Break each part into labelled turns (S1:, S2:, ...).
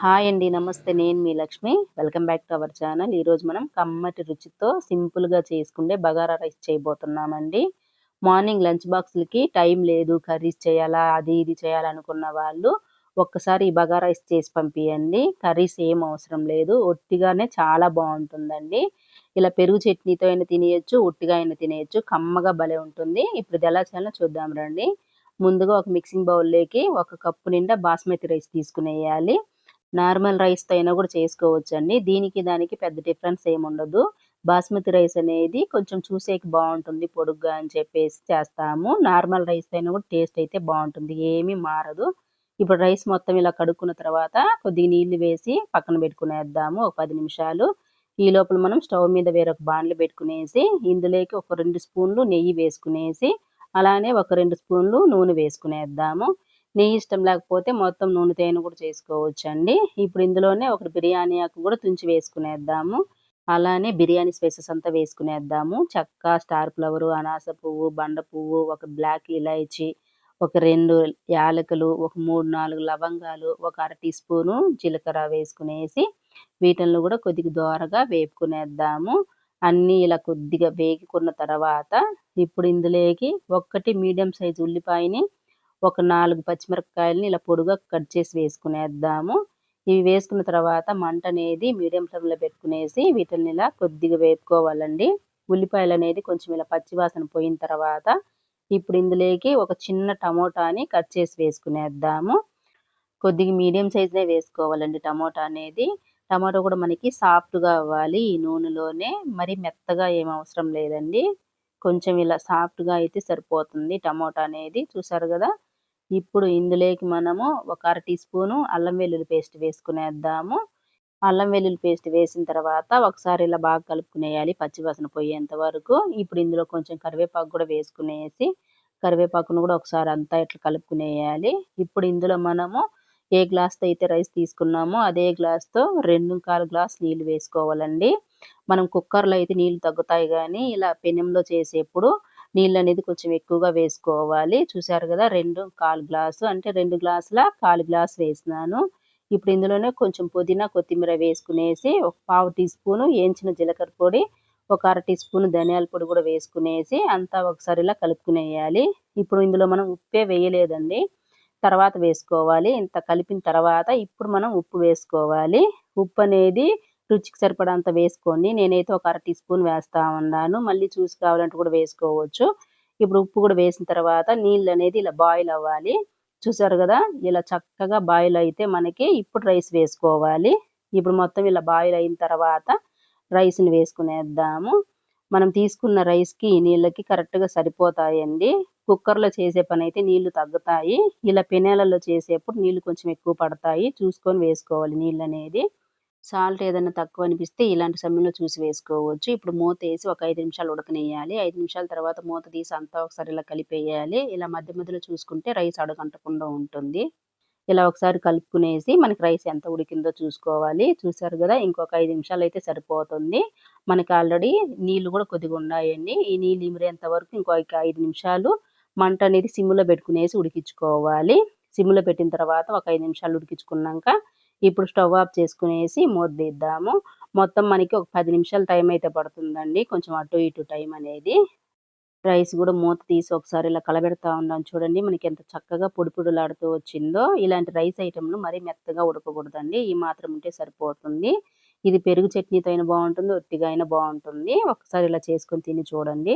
S1: Hi అండి. నమస్తే. నేను మీ Lakshmi. Welcome back to our channel. ఈరోజు మనం కమ్మటి రుచితో సింపుల్‌గా చేసుకుండే బగారా రైస్ చేయబోతున్నామండి. మార్నింగ్ లంచ్ బాక్స్‌లకి టైం లేదు, కర్రీస్ చేయాలా, అది ఇది చేయాలనుకున్న వాళ్ళు ఒక్కసారి ఈ బగారా రైస్ చేసి పంపియండి. కర్రీస్ ఏం అవసరం లేదు. ఒట్టిగానే చాలా బావుంటుందండి. ఇలా పెరుగు చట్నీతో అయినా తినేయొచ్చు, ఉట్టిగా అయినా తినేయొచ్చు. కమ్మగా భలే ఉంటుంది. ఇప్పుడు ఇది ఎలా చేయాలో చూద్దాం రండి. ముందుగా ఒక మిక్సింగ్ బౌల్‌లోకి ఒక కప్పు నిండా బాస్మతి రైస్ తీసుకునేయాలి. నార్మల్ రైస్‌తో అయినా గూడా చేసుకోవచ్చండి. దీనికి, దానికి పెద్ద డిఫరెన్స్ ఏముండదు. బాస్మతి రైస్ అనేది కొంచెం చూసేకి బావుంటుంది పొడుగ్గా అని చెప్పేసి చేస్తాము. నార్మల్ రైస్‌తో అయినా గూడా టేస్ట్ అయితే బావుంటుంది. ఏమీ మారదు. ఇప్పుడు రైస్ మొత్తం ఇలా కడుక్కున్న తర్వాత కొద్దిగా నీళ్లు వేసి పక్కన పెట్టుకునేద్దాము ఒక 10 నిమిషాలు. ఈ లోపల మనం స్టవ్ మీద వేరొక బాండ్లి పెట్టుకునేసి, ఇందులోకి ఒక 2 స్పూన్లు నెయ్యి వేసుకునేసి, అలానే ఒక 2 స్పూన్లు నూనె వేసుకునేద్దాము. నెయ్యి ఇష్టం లేకపోతే మొత్తం నూనెతో అయినా కూడా చేసుకోవచ్చండి. ఇప్పుడు ఇందులోనే ఒకటి బిర్యానీ ఆకు కూడా తుంచి వేసుకునేద్దాము. అలానే బిర్యానీ స్పైసెస్ అంతా వేసుకునేద్దాము. చెక్క, స్టార్ ఫ్లవరు, అనాస పువ్వు, బండ పువ్వు, ఒక బ్లాక్ ఇలాయచి, ఒక 2 యాలకులు, ఒక 3, 4 లవంగాలు, ఒక అర టీ స్పూను జీలకర్ర వేసుకునేసి, వీటిల్ని కూడా కొద్దిగా దోరగా వేపుకునేద్దాము. అన్నీ ఇలా కొద్దిగా వేగుకున్న తర్వాత, ఇప్పుడు ఇందులోకి ఒక్కటి మీడియం సైజు ఉల్లిపాయని, ఒక 4 పచ్చిమిరపకాయలని ఇలా పొడుగ్గా కట్ చేసి వేసుకునేద్దాము. ఇవి వేసుకున్న తర్వాత మంటనేది మీడియం ఫ్లేమ్‌లో పెట్టుకునేసి వీటిల్ని ఇలా కొద్దిగా వేపుకోవాలండి. ఉల్లిపాయలనేది కొంచెం ఇలా పచ్చి వాసన పోయిన తర్వాత, ఇప్పుడు ఇందులోకి ఒక చిన్న టమోటాని కట్ చేసి వేసుకునేద్దాము. కొద్దిగా మీడియం సైజే వేసుకోవాలండి టమోటా అనేది. టమాటో కూడా మనకి సాఫ్ట్‌గా అవ్వాలి ఈ నూనెలోనే. మరీ మెత్తగా ఏం అవసరం లేదండి. కొంచెం ఇలా సాఫ్ట్‌గా అయితే సరిపోతుంది టమోటా అనేది. చూసారు గదా! ఇప్పుడు ఇందులోకి మనము ఒక అర టీ స్పూను అల్లం వెల్లుల్లి పేస్ట్ వేసుకునేద్దాము. అల్లం వెల్లుల్లి పేస్ట్ వేసిన తర్వాత ఒకసారి ఇలా బాగా కలుపుకునేయాలి పచ్చి వాసన పోయేంత వరకు. ఇప్పుడు ఇందులో కొంచెం కరివేపాకు కూడా వేసుకునేసి, కరివేపాకును కూడా ఒకసారి అంతా ఇట్లా కలుపుకునేయాలి. ఇప్పుడు ఇందులో మనము ఏ గ్లాస్‌తో అయితే రైస్ తీసుకున్నామో అదే గ్లాస్‌తో 2:15 గ్లాస్ నీళ్లు వేసుకోవాలండి. మనం కుక్కర్‌లో అయితే నీళ్లు తగ్గుతాయి గానీ, ఇలా పెనంలో చేసేప్పుడు నీళ్ళనేది కొంచెం ఎక్కువగా వేసుకోవాలి. చూసారు గదా! 2:15 గ్లాసు అంటే 2 గ్లాసుల 1/4 గ్లాస్ వేసినాను. ఇప్పుడు ఇందులోనే కొంచెం పుదీనా, కొత్తిమీర వేసుకునేసి, ఒక పావు టీ స్పూను ఏంచిన జీలకర్ర పొడి, ఒక అర టీ స్పూను ధనియాల పొడి గూడా వేసుకునేసి, అంతా ఒకసారి ఇలా కలుపుకునేయాలి. ఇప్పుడు ఇందులో మనం ఉప్పే వేయలేదండి. తర్వాత వేసుకోవాలి. ఇంత కలిపిన తర్వాత ఇప్పుడు మనం ఉప్పు వేసుకోవాలి. ఉప్పనేది రుచికి సరిపడంత వేసుకోండి. నేనైతే ఒక అర టీ స్పూన్ వేస్తా ఉన్నాను. మళ్ళీ చూసి కావాలంటే కూడా వేసుకోవచ్చు. ఇప్పుడు ఉప్పు కూడా వేసిన తర్వాత నీళ్ళనేది ఇలా బాయిల్ అవ్వాలి. చూసారు గదా! ఇలా చక్కగా బాయిల్ అయితే మనకి ఇప్పుడు రైస్ వేసుకోవాలి. ఇప్పుడు మొత్తం ఇలా బాయిల్ అయిన తర్వాత రైస్‌ని వేసుకునేద్దాము. మనం తీసుకున్న రైస్‌కి, నీళ్ళకి కరెక్ట్‌గా సరిపోతాయండి. కుక్కర్‌లో చేసే పనైతే నీళ్లు తగ్గుతాయి. ఇలా పెనాలలో చేసేప్పుడు నీళ్లు కొంచెం ఎక్కువ పడతాయి. చూసుకొని వేసుకోవాలి నీళ్ళనేది. సాల్ట్ ఏదన్నా తక్కువ అనిపిస్తే ఇలాంటి సమయంలో చూసి వేసుకోవచ్చు. ఇప్పుడు మూతేసి ఒక 5 నిమిషాలు ఉడకనియ్యాలి. 5 నిమిషాల తర్వాత మూత తీసి అంతా ఒకసారి ఇలా కలిపేయాలి. ఇలా మధ్య మధ్యలో చూసుకుంటే రైస్ అడుగంటకుండా ఉంటుంది. ఇలా ఒకసారి కలుపుకునేసి మనకి రైస్ ఎంత ఉడికిందో చూసుకోవాలి. చూసారు గదా! ఇంకొక 5 నిమిషాలయితే సరిపోతుంది. మనకి ఆల్రెడీ నీళ్లు గూడా కొద్దిగా ఉన్నాయండి. ఈ నీళ్లు ఇమిరేంత వరకు ఇంకొక 5 నిమిషాలు మంట అనేది సిమ్‌లో పెట్టుకునేసి ఉడికించుకోవాలి. సిమ్‌లో పెట్టిన తర్వాత ఒక 5 నిమిషాలు ఉడికించుకున్నాంక ఇప్పుడు స్టవ్ ఆఫ్ చేసుకునేసి మూత తీద్దాము. మొత్తం మనకి ఒక 10 నిమిషాలు టైం అయితే పడుతుందండి. కొంచెం అటు ఇటు టైం అనేది. రైస్ గూడా మూత తీసి ఒకసారి ఇలా కలబెడతా ఉన్నాను చూడండి. మనకెంత చక్కగా పొడి పొడిలాడుతూ వచ్చిందో. ఇలాంటి రైస్ ఐటెమ్‌లు మరీ మెత్తగా ఉడకకూడదండి. ఈ మాత్రం ఉంటే సరిపోతుంది. ఇది పెరుగు చట్నీతో అయినా బావుంటుంది. ఒట్టిగా అయినా బావుంటుంది. ఒకసారి ఇలా చేసుకొని తిని చూడండి.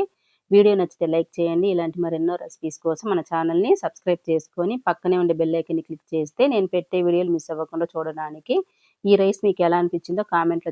S1: వీడియో నచ్చితే లైక్ చేయండి. ఇలాంటి మరెన్నో రెసిపీస్ కోసం మన ఛానెల్‌ని సబ్స్క్రైబ్ చేసుకొని పక్కనే ఉండే బెల్ ఐకాన్‌ని క్లిక్ చేస్తే నేను పెట్టే వీడియోలు మిస్ అవ్వకుండా చూడడానికి. ఈ రైస్ మీకెలా అనిపించిందో కామెంట్‌లో